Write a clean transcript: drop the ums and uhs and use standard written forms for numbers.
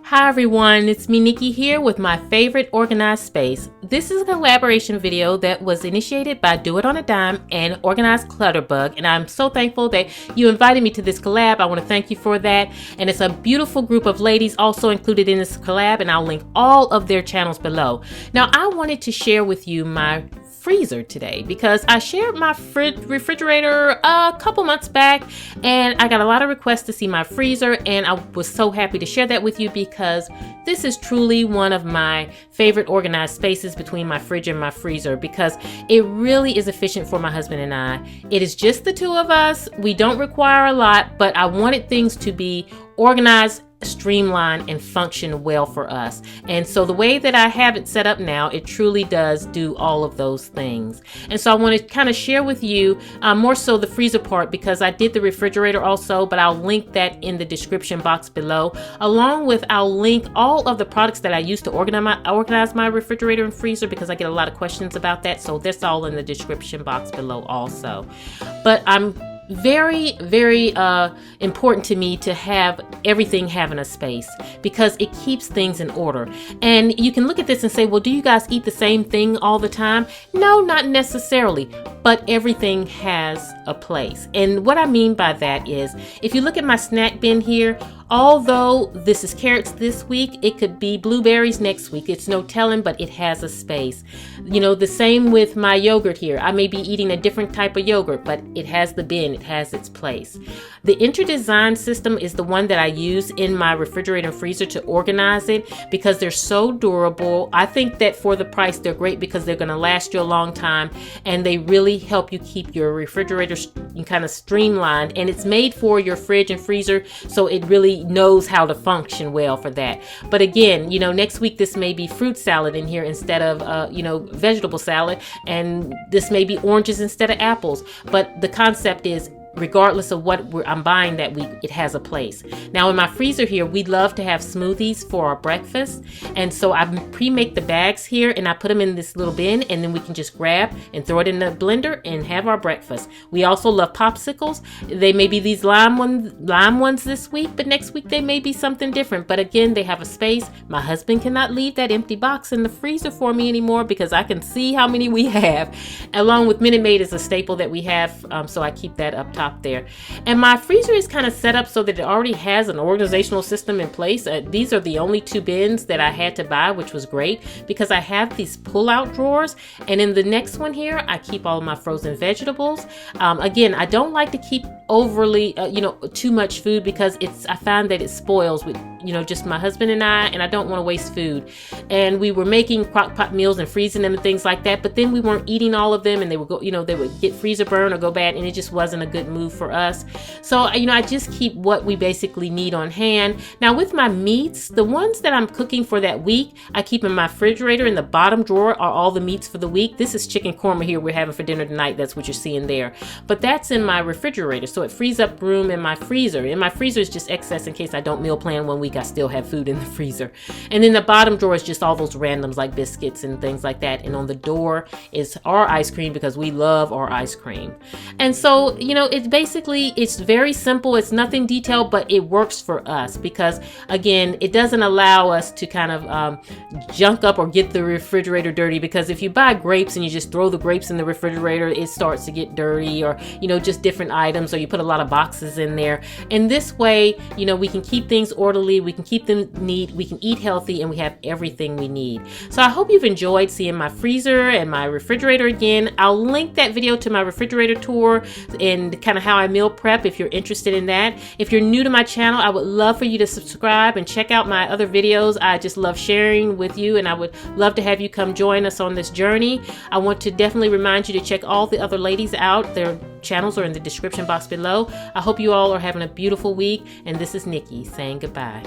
Hi everyone, it's me Nikki here with my favorite organized space. This is a collaboration video that was initiated by Do It on a Dime and Organized Clutterbug, and I'm so thankful that you invited me to this collab. I want to thank you for that. And it's a beautiful group of ladies also included in this collab, and I'll link all of their channels below. Now I wanted to share with you my freezer today because I shared my refrigerator a couple months back and I got a lot of requests to see my freezer, and I was so happy to share that with you because this is truly one of my favorite organized spaces between my fridge and my freezer because it really is efficient for my husband and I. It is just the two of us. We don't require a lot, but I wanted things to be organized, streamline, and function well for us. And so the way that I have it set up now, it truly does do all of those things. And so I want to kind of share with you more so the freezer part because I did the refrigerator also, but I'll link that in the description box below. Along with, I'll link all of the products that I use to organize my refrigerator and freezer because I get a lot of questions about that. So that's all in the description box below also. But I'm very important to me to have everything having a space because it keeps things in order. And you can look at this and say, well, do you guys eat the same thing all the time? No, not necessarily, but everything has a place. And what I mean by that is, if you look at my snack bin here, although this is carrots this week, it could be blueberries next week. It's no telling, but it has a space. You know, the same with my yogurt here. I may be eating a different type of yogurt, but it has the bin, it has its place. The InterDesign system is the one that I use in my refrigerator and freezer to organize it because they're so durable. I think that for the price, they're great because they're going to last you a long time and they really help you keep your refrigerator kind of streamlined, and it's made for your fridge and freezer, so it really knows how to function well for that. But again, you know, next week this may be fruit salad in here instead of vegetable salad, and this may be oranges instead of apples, but the concept is regardless of what I'm buying that week, it has a place. Now in my freezer here, we love to have smoothies for our breakfast, and so I pre-make the bags here and I put them in this little bin, and then we can just grab and throw it in the blender and have our breakfast. We also love popsicles. They may be these lime ones this week, but next week they may be something different. But again, they have a space. My husband cannot leave that empty box in the freezer for me anymore because I can see how many we have. Along with Minute Maid is a staple that we have, so I keep that up top there. And my freezer is kind of set up so that it already has an organizational system in place. These are the only two bins that I had to buy, which was great because I have these pull-out drawers, and in the next one here I keep all of my frozen vegetables. Again, I don't like to keep overly too much food because I find that it spoils with just my husband and I don't want to waste food. And we were making crock pot meals and freezing them and things like that, but then we weren't eating all of them and they would go, they would get freezer burn or go bad, and it just wasn't a good move for us. So I just keep what we basically need on hand. Now with my meats, the ones that I'm cooking for that week, I keep in my refrigerator. In the bottom drawer are all the meats for the week. This is chicken korma here we're having for dinner tonight. That's what you're seeing there. But that's in my refrigerator, so it frees up room in my freezer. And my freezer is just excess in case I don't meal plan one week. I still have food in the freezer. And then the bottom drawer is just all those randoms like biscuits and things like that. And on the door is our ice cream because we love our ice cream. And so, it's very simple. It's nothing detailed, but it works for us because, again, it doesn't allow us to kind of junk up or get the refrigerator dirty, because if you buy grapes and you just throw the grapes in the refrigerator, it starts to get dirty, or, just different items, or you put a lot of boxes in there. And this way, we can keep things orderly, we can keep them neat, we can eat healthy, and we have everything we need. So I hope you've enjoyed seeing my freezer and my refrigerator again. I'll link that video to my refrigerator tour and kind of how I meal prep if you're interested in that. If you're new to my channel, I would love for you to subscribe and check out my other videos. I just love sharing with you, and I would love to have you come join us on this journey. I want to definitely remind you to check all the other ladies out. Their channels are in the description box below. I hope you all are having a beautiful week, and this is Nikki saying goodbye.